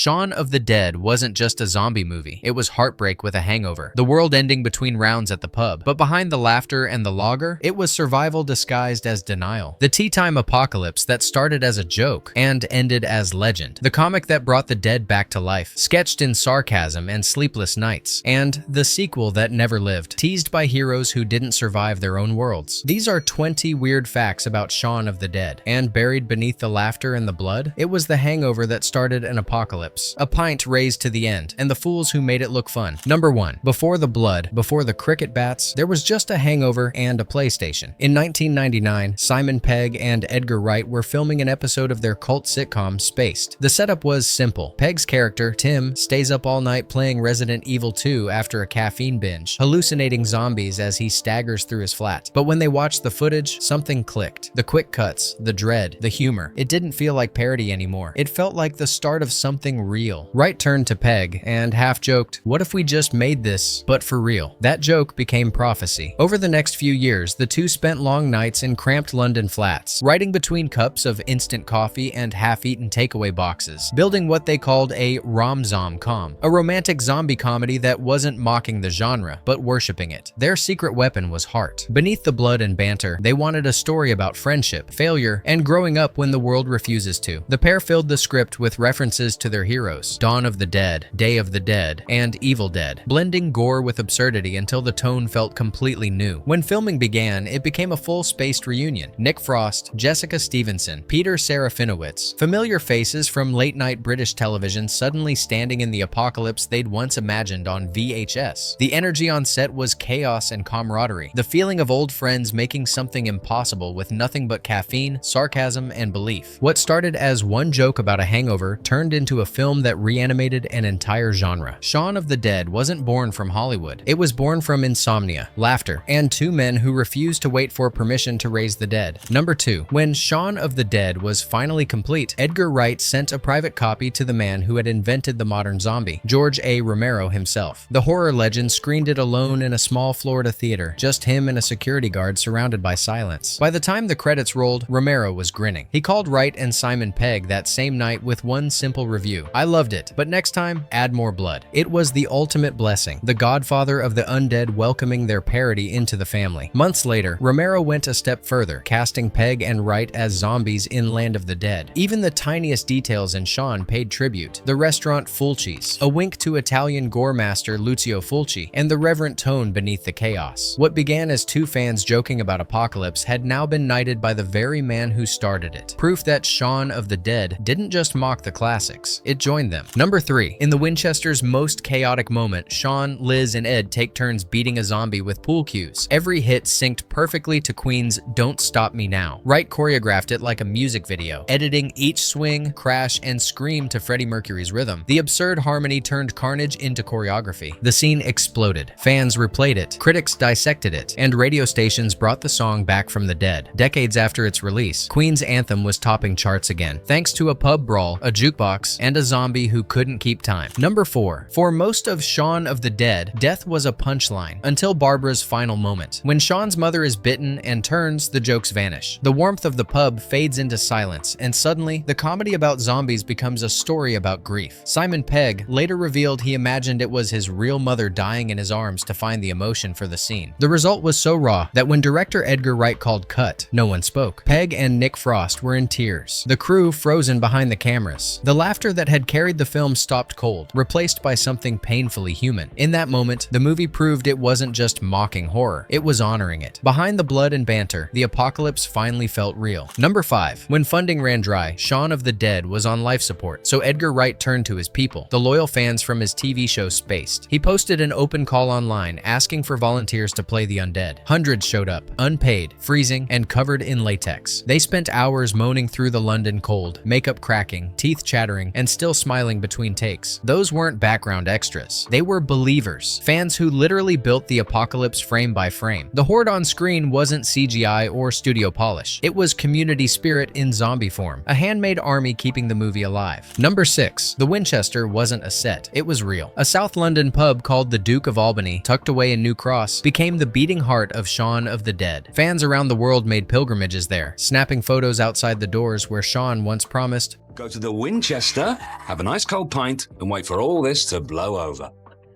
Shaun of the Dead wasn't just a zombie movie, it was heartbreak with a hangover. The world ending between rounds at the pub. But behind the laughter and the lager, it was survival disguised as denial. The tea time apocalypse that started as a joke and ended as legend. The comic that brought the dead back to life, sketched in sarcasm and sleepless nights. And the sequel that never lived, teased by heroes who didn't survive their own worlds. These are 20 weird facts about Shaun of the Dead. And buried beneath the laughter and the blood, it was the hangover that started an apocalypse. A pint raised to the end, and the fools who made it look fun. Number 1. Before the blood, before the cricket bats, there was just a hangover and a PlayStation. In 1999, Simon Pegg and Edgar Wright were filming an episode of their cult sitcom, Spaced. The setup was simple. Pegg's character, Tim, stays up all night playing Resident Evil 2 after a caffeine binge, hallucinating zombies as he staggers through his flat. But when they watched the footage, something clicked. The quick cuts, the dread, the humor. It didn't feel like parody anymore. It felt like the start of something real. Wright turned to Pegg and half-joked, "What if we just made this, but for real?" That joke became prophecy. Over the next few years, the two spent long nights in cramped London flats, writing between cups of instant coffee and half-eaten takeaway boxes, building what they called a rom-zom-com, a romantic zombie comedy that wasn't mocking the genre, but worshipping it. Their secret weapon was heart. Beneath the blood and banter, they wanted a story about friendship, failure, and growing up when the world refuses to. The pair filled the script with references to their heroes, Dawn of the Dead, Day of the Dead, and Evil Dead, blending gore with absurdity until the tone felt completely new. When filming began, it became a full Spaced reunion. Nick Frost, Jessica Stevenson, Peter Serafinowicz, familiar faces from late-night British television suddenly standing in the apocalypse they'd once imagined on VHS. The energy on set was chaos and camaraderie, the feeling of old friends making something impossible with nothing but caffeine, sarcasm, and belief. What started as one joke about a hangover turned into a film that reanimated an entire genre. Shaun of the Dead wasn't born from Hollywood. It was born from insomnia, laughter, and two men who refused to wait for permission to raise the dead. Number 2. When Shaun of the Dead was finally complete, Edgar Wright sent a private copy to the man who had invented the modern zombie, George A. Romero himself. The horror legend screened it alone in a small Florida theater, just him and a security guard surrounded by silence. By the time the credits rolled, Romero was grinning. He called Wright and Simon Pegg that same night with one simple review: "I loved it, but next time, add more blood." It was the ultimate blessing, the godfather of the undead welcoming their parody into the family. Months later, Romero went a step further, casting Pegg and Wright as zombies in Land of the Dead. Even the tiniest details in Shaun paid tribute. The restaurant Fulci's, a wink to Italian gore master Lucio Fulci, and the reverent tone beneath the chaos. What began as two fans joking about apocalypse had now been knighted by the very man who started it. Proof that Shaun of the Dead didn't just mock the classics, it joined them. Number 3. In the Winchester's most chaotic moment, Shaun, Liz, and Ed take turns beating a zombie with pool cues. Every hit synced perfectly to Queen's "Don't Stop Me Now." Wright choreographed it like a music video, editing each swing, crash, and scream to Freddie Mercury's rhythm. The absurd harmony turned carnage into choreography. The scene exploded. Fans replayed it, critics dissected it, and radio stations brought the song back from the dead. Decades after its release, Queen's anthem was topping charts again, thanks to a pub brawl, a jukebox, and a zombie who couldn't keep time. Number 4. For most of Shaun of the Dead, death was a punchline, until Barbara's final moment. When Shaun's mother is bitten and turns, the jokes vanish. The warmth of the pub fades into silence, and suddenly, the comedy about zombies becomes a story about grief. Simon Pegg later revealed he imagined it was his real mother dying in his arms to find the emotion for the scene. The result was so raw that when director Edgar Wright called cut, no one spoke. Pegg and Nick Frost were in tears, the crew frozen behind the cameras. The laughter that had carried the film stopped cold, replaced by something painfully human. In that moment, the movie proved it wasn't just mocking horror, it was honoring it. Behind the blood and banter, the apocalypse finally felt real. Number 5. When funding ran dry, Shaun of the Dead was on life support, so Edgar Wright turned to his people, the loyal fans from his TV show Spaced. He posted an open call online asking for volunteers to play the undead. Hundreds showed up, unpaid, freezing, and covered in latex. They spent hours moaning through the London cold, makeup cracking, teeth chattering, and still smiling between takes. Those weren't background extras. They were believers, fans who literally built the apocalypse frame by frame. The horde on screen wasn't CGI or studio polish. It was community spirit in zombie form, a handmade army keeping the movie alive. Number 6. The Winchester wasn't a set, it was real. A South London pub called the Duke of Albany, tucked away in New Cross, became the beating heart of Shaun of the Dead. Fans around the world made pilgrimages there, snapping photos outside the doors where Shaun once promised, Go to the Winchester, have a nice cold pint, and wait for all this to blow over.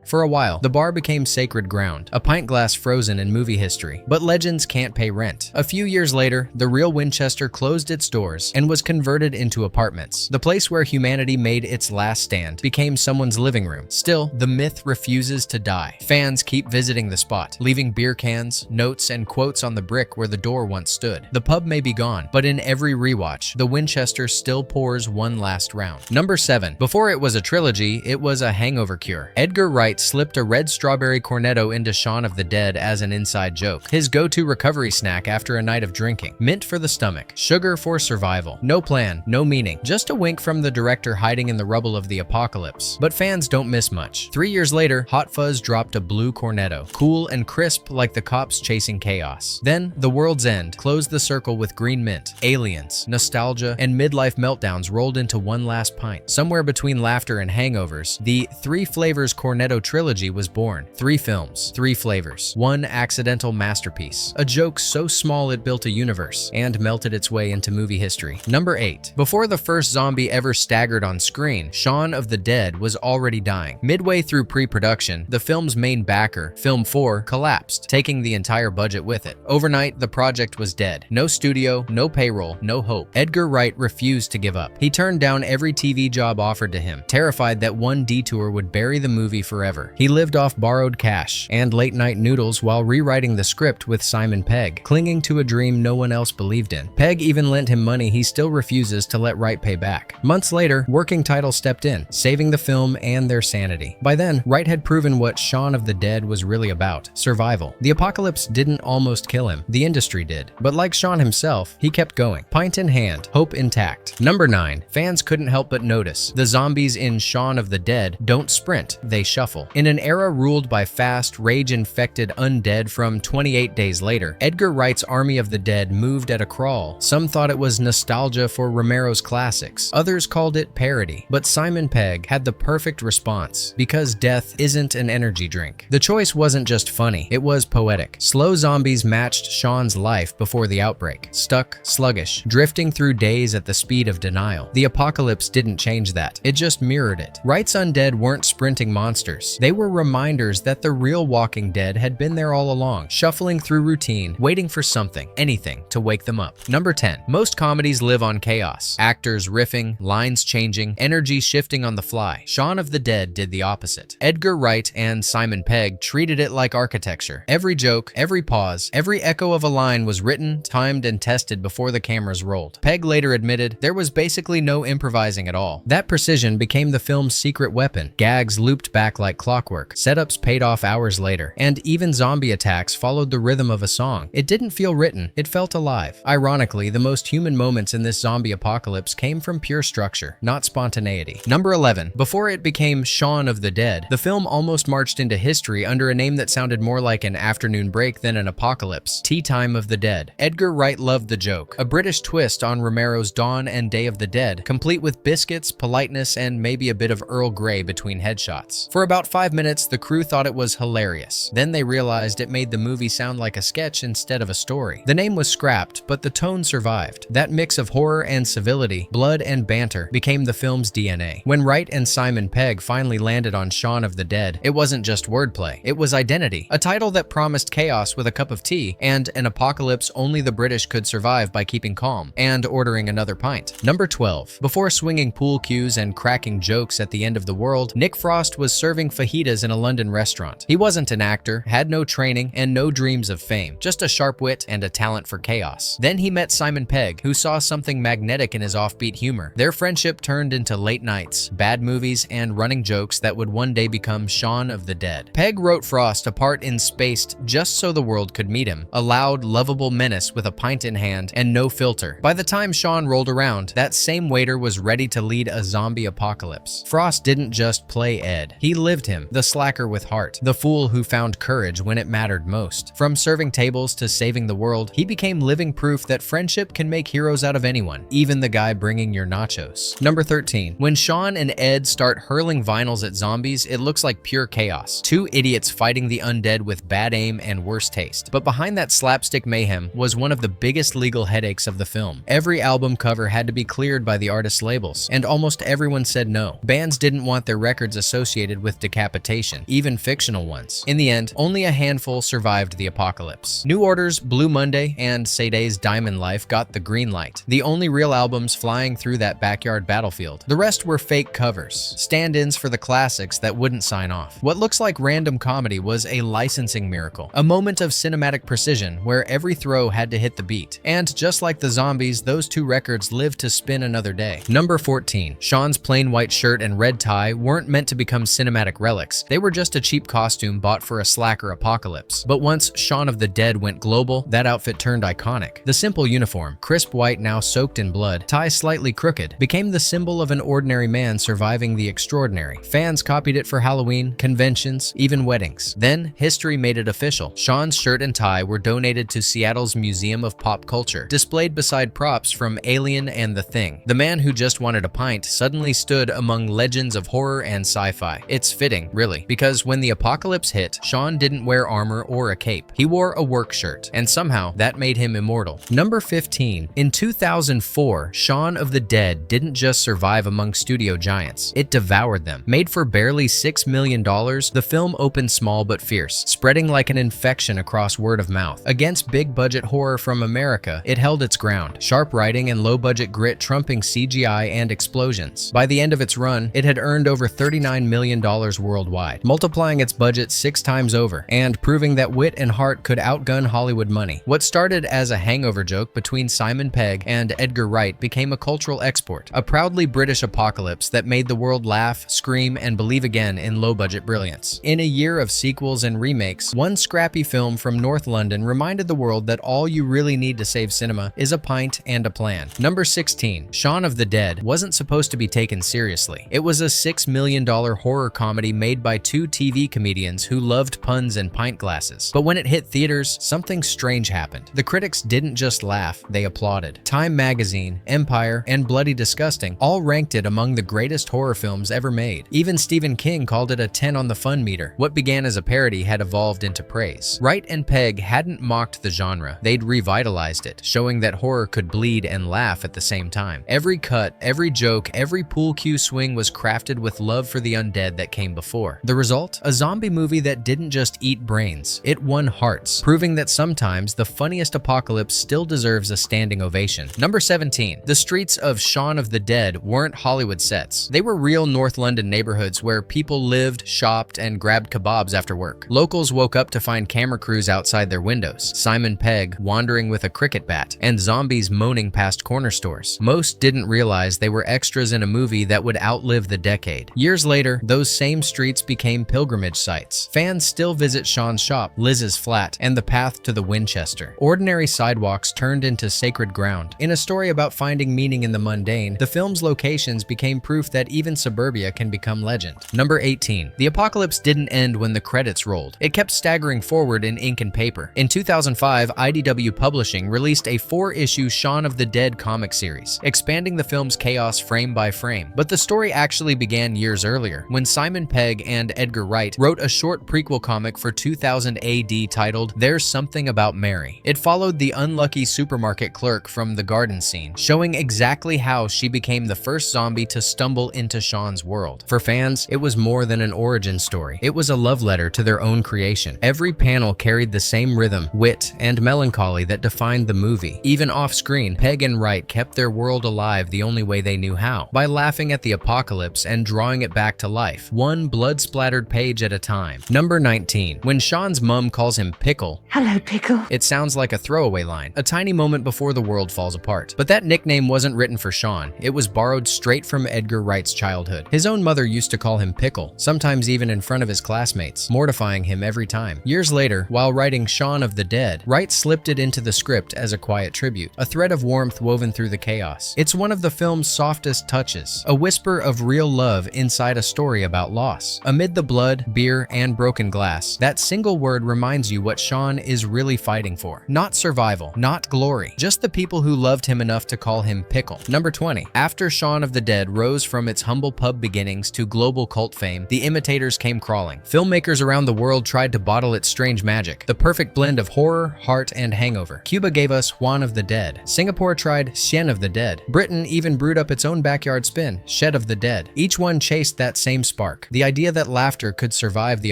For a while, the bar became sacred ground, a pint glass frozen in movie history. But legends can't pay rent. A few years later, the real Winchester closed its doors and was converted into apartments. The place where humanity made its last stand became someone's living room. Still, the myth refuses to die. Fans keep visiting the spot, leaving beer cans, notes, and quotes on the brick where the door once stood. The pub may be gone, but in every rewatch, the Winchester still pours one last round. Number 7. Before it was a trilogy, it was a hangover cure. Edgar Wright slipped a red strawberry cornetto into Shaun of the Dead as an inside joke. His go-to recovery snack after a night of drinking. Mint for the stomach, sugar for survival. No plan, no meaning. Just a wink from the director hiding in the rubble of the apocalypse. But fans don't miss much. 3 years later, Hot Fuzz dropped a blue cornetto. Cool and crisp like the cops chasing chaos. Then, The World's End closed the circle with green mint. Aliens, nostalgia, and midlife meltdowns rolled into one last pint. Somewhere between laughter and hangovers, the Three Flavors Cornetto trilogy was born. 3 films, 3 flavors, 1 accidental masterpiece. A joke so small it built a universe and melted its way into movie history. Number 8. Before the first zombie ever staggered on screen, Shaun of the Dead was already dying. Midway through pre-production, the film's main backer, Film 4, collapsed, taking the entire budget with it. Overnight, the project was dead. No studio, no payroll, no hope. Edgar Wright refused to give up. He turned down every TV job offered to him, terrified that one detour would bury the movie forever. He lived off borrowed cash and late-night noodles while rewriting the script with Simon Pegg, clinging to a dream no one else believed in. Pegg even lent him money he still refuses to let Wright pay back. Months later, working title stepped in, saving the film and their sanity. By then, Wright had proven what Shaun of the Dead was really about: survival. The apocalypse didn't almost kill him, the industry did. But like Shaun himself, he kept going, pint in hand, hope intact. Number 9. Fans couldn't help but notice. The zombies in Shaun of the Dead don't sprint, they shuffle. In an era ruled by fast, rage-infected undead from 28 Days Later, Edgar Wright's Army of the Dead moved at a crawl. Some thought it was nostalgia for Romero's classics. Others called it parody. But Simon Pegg had the perfect response, because death isn't an energy drink. The choice wasn't just funny, it was poetic. Slow zombies matched Shaun's life before the outbreak. Stuck, sluggish, drifting through days at the speed of denial. The apocalypse didn't change that. It just mirrored it. Wright's undead weren't sprinting monsters. They were reminders that the real Walking Dead had been there all along, shuffling through routine, waiting for something, anything, to wake them up. Number 10. Most comedies live on chaos. Actors riffing, lines changing, energy shifting on the fly. Shaun of the Dead did the opposite. Edgar Wright and Simon Pegg treated it like architecture. Every joke, every pause, every echo of a line was written, timed, and tested before the cameras rolled. Pegg later admitted there was basically no improvising at all. That precision became the film's secret weapon. Gags looped back like clockwork. Setups paid off hours later, and even zombie attacks followed the rhythm of a song. It didn't feel written, it felt alive. Ironically, the most human moments in this zombie apocalypse came from pure structure, not spontaneity. Number 11. Before it became Shaun of the Dead, the film almost marched into history under a name that sounded more like an afternoon break than an apocalypse: Tea Time of the Dead. Edgar Wright loved the joke, a British twist on Romero's Dawn and Day of the Dead, complete with biscuits, politeness, and maybe a bit of Earl Grey between headshots. For about 5 minutes, the crew thought it was hilarious. Then they realized it made the movie sound like a sketch instead of a story. The name was scrapped, but the tone survived. That mix of horror and civility, blood and banter, became the film's DNA. When Wright and Simon Pegg finally landed on Shaun of the Dead, it wasn't just wordplay, it was identity. A title that promised chaos with a cup of tea, and an apocalypse only the British could survive by keeping calm, and ordering another pint. Number 12. Before swinging pool cues and cracking jokes at the end of the world, Nick Frost was serving fajitas in a London restaurant. He wasn't an actor, had no training, and no dreams of fame, just a sharp wit and a talent for chaos. Then he met Simon Pegg, who saw something magnetic in his offbeat humor. Their friendship turned into late nights, bad movies, and running jokes that would one day become Shaun of the Dead. Pegg wrote Frost a part in Spaced just so the world could meet him, a loud, lovable menace with a pint in hand and no filter. By the time Shaun rolled around, that same waiter was ready to lead a zombie apocalypse. Frost didn't just play Ed, he lived saved him, the slacker with heart, the fool who found courage when it mattered most. From serving tables to saving the world, he became living proof that friendship can make heroes out of anyone, even the guy bringing your nachos. Number 13. When Shaun and Ed start hurling vinyls at zombies, it looks like pure chaos. Two idiots fighting the undead with bad aim and worse taste. But behind that slapstick mayhem was one of the biggest legal headaches of the film. Every album cover had to be cleared by the artist's labels, and almost everyone said no. Bands didn't want their records associated with decapitation, even fictional ones. In the end, only a handful survived the apocalypse. New Order's Blue Monday and Sadie's Diamond Life got the green light, the only real albums flying through that backyard battlefield. The rest were fake covers, stand-ins for the classics that wouldn't sign off. What looks like random comedy was a licensing miracle, a moment of cinematic precision where every throw had to hit the beat. And just like the zombies, those two records lived to spin another day. Number 14. Shaun's plain white shirt and red tie weren't meant to become cinematic relics. They were just a cheap costume bought for a slacker apocalypse. But once Shaun of the Dead went global, that outfit turned iconic. The simple uniform, crisp white now soaked in blood, tie slightly crooked, became the symbol of an ordinary man surviving the extraordinary. Fans copied it for Halloween, conventions, even weddings. Then, history made it official. Shaun's shirt and tie were donated to Seattle's Museum of Pop Culture, displayed beside props from Alien and The Thing. The man who just wanted a pint suddenly stood among legends of horror and sci-fi. It's fitting, really, because when the apocalypse hit, Shaun didn't wear armor or a cape. He wore a work shirt, and somehow that made him immortal. Number 15. In 2004, Shaun of the Dead didn't just survive among studio giants, it devoured them. Made for barely $6 million, the film opened small but fierce, spreading like an infection across word of mouth. Against big-budget horror from America, it held its ground, sharp writing and low-budget grit trumping CGI and explosions. By the end of its run, it had earned over $39 million worldwide, multiplying its budget 6 times over, and proving that wit and heart could outgun Hollywood money. What started as a hangover joke between Simon Pegg and Edgar Wright became a cultural export, a proudly British apocalypse that made the world laugh, scream, and believe again in low-budget brilliance. In a year of sequels and remakes, one scrappy film from North London reminded the world that all you really need to save cinema is a pint and a plan. Number 16. Shaun of the Dead wasn't supposed to be taken seriously. It was a $6 million horror comedy made by two TV comedians who loved puns and pint glasses. But when it hit theaters, something strange happened. The critics didn't just laugh, they applauded. Time Magazine, Empire, and Bloody Disgusting all ranked it among the greatest horror films ever made. Even Stephen King called it a 10 on the fun meter. What began as a parody had evolved into praise. Wright and Pegg hadn't mocked the genre, they'd revitalized it, showing that horror could bleed and laugh at the same time. Every cut, every joke, every pool cue swing was crafted with love for the undead that came before. The result? A zombie movie that didn't just eat brains, it won hearts, proving that sometimes the funniest apocalypse still deserves a standing ovation. Number 17. The streets of Shaun of the Dead weren't Hollywood sets. They were real North London neighborhoods where people lived, shopped, and grabbed kebabs after work. Locals woke up to find camera crews outside their windows, Simon Pegg wandering with a cricket bat, and zombies moaning past corner stores. Most didn't realize they were extras in a movie that would outlive the decade. Years later, those same streets became pilgrimage sites. Fans still visit Shaun's shop, Liz's flat, and the path to the Winchester. Ordinary sidewalks turned into sacred ground. In a story about finding meaning in the mundane, the film's locations became proof that even suburbia can become legend. Number 18. The apocalypse didn't end when the credits rolled. It kept staggering forward in ink and paper. In 2005, IDW Publishing released a 4-issue Shaun of the Dead comic series, expanding the film's chaos frame by frame. But the story actually began years earlier, when Simon Pegg and Edgar Wright wrote a short prequel comic for 2000 AD titled There's Something About Mary. It followed the unlucky supermarket clerk from the garden scene, showing exactly how she became the first zombie to stumble into Shaun's world. For fans, it was more than an origin story. It was a love letter to their own creation. Every panel carried the same rhythm, wit, and melancholy that defined the movie. Even off-screen, Pegg and Wright kept their world alive the only way they knew how, by laughing at the apocalypse and drawing it back to life, one blood-splattered page at a time. Number 19. When Shaun's mum calls him Pickle, "Hello, Pickle," it sounds like a throwaway line, a tiny moment before the world falls apart. But that nickname wasn't written for Shaun. It was borrowed straight from Edgar Wright's childhood. His own mother used to call him Pickle, sometimes even in front of his classmates, mortifying him every time. Years later, while writing Shaun of the Dead, Wright slipped it into the script as a quiet tribute, a thread of warmth woven through the chaos. It's one of the film's softest touches, a whisper of real love inside a story about loss. boss. Amid the blood, beer, and broken glass, that single word reminds you what Shaun is really fighting for. Not survival, not glory, just the people who loved him enough to call him Pickle. Number 20. After Shaun of the Dead rose from its humble pub beginnings to global cult fame, the imitators came crawling. Filmmakers around the world tried to bottle its strange magic, the perfect blend of horror, heart, and hangover. Cuba gave us Juan of the Dead. Singapore tried Sien of the Dead. Britain even brewed up its own backyard spin, Shed of the Dead. Each one chased that same spark, the idea that laughter could survive the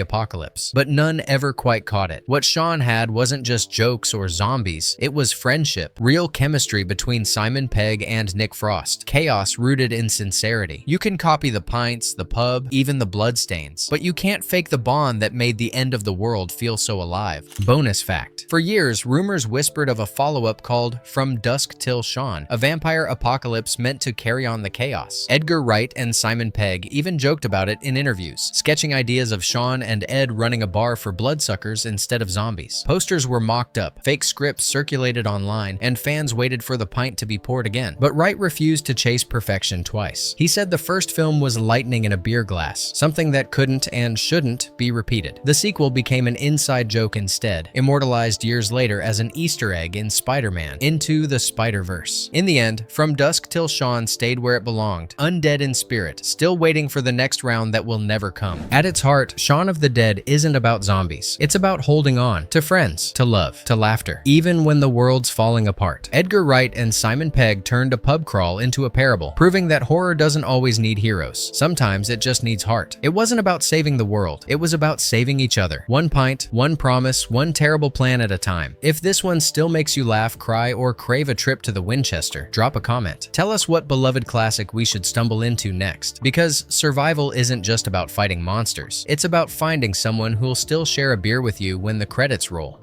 apocalypse. But none ever quite caught it. What Shaun had wasn't just jokes or zombies, it was friendship, real chemistry between Simon Pegg and Nick Frost, chaos rooted in sincerity. You can copy the pints, the pub, even the bloodstains, but you can't fake the bond that made the end of the world feel so alive. Bonus fact: for years, rumors whispered of a follow-up called From Dusk Till Shaun, a vampire apocalypse meant to carry on the chaos. Edgar Wright and Simon Pegg even joked about it in interviews, sketching ideas of Shaun and Ed running a bar for bloodsuckers instead of zombies. Posters were mocked up, fake scripts circulated online, and fans waited for the pint to be poured again. But Wright refused to chase perfection twice. He said the first film was lightning in a beer glass, something that couldn't and shouldn't be repeated. The sequel became an inside joke instead, immortalized years later as an Easter egg in Spider-Man: Into the Spider-Verse. In the end, From Dusk Till Shaun stayed where it belonged, undead in spirit, still waiting for the next round that will never come. At its heart, Shaun of the Dead isn't about zombies. It's about holding on to friends, to love, to laughter, even when the world's falling apart. Edgar Wright and Simon Pegg turned a pub crawl into a parable, proving that horror doesn't always need heroes. Sometimes it just needs heart. It wasn't about saving the world. It was about saving each other. One pint, one promise, one terrible plan at a time. If this one still makes you laugh, cry, or crave a trip to the Winchester, drop a comment. Tell us what beloved classic we should stumble into next. Because survival isn't just about fighting monsters. It's about finding someone who'll still share a beer with you when the credits roll.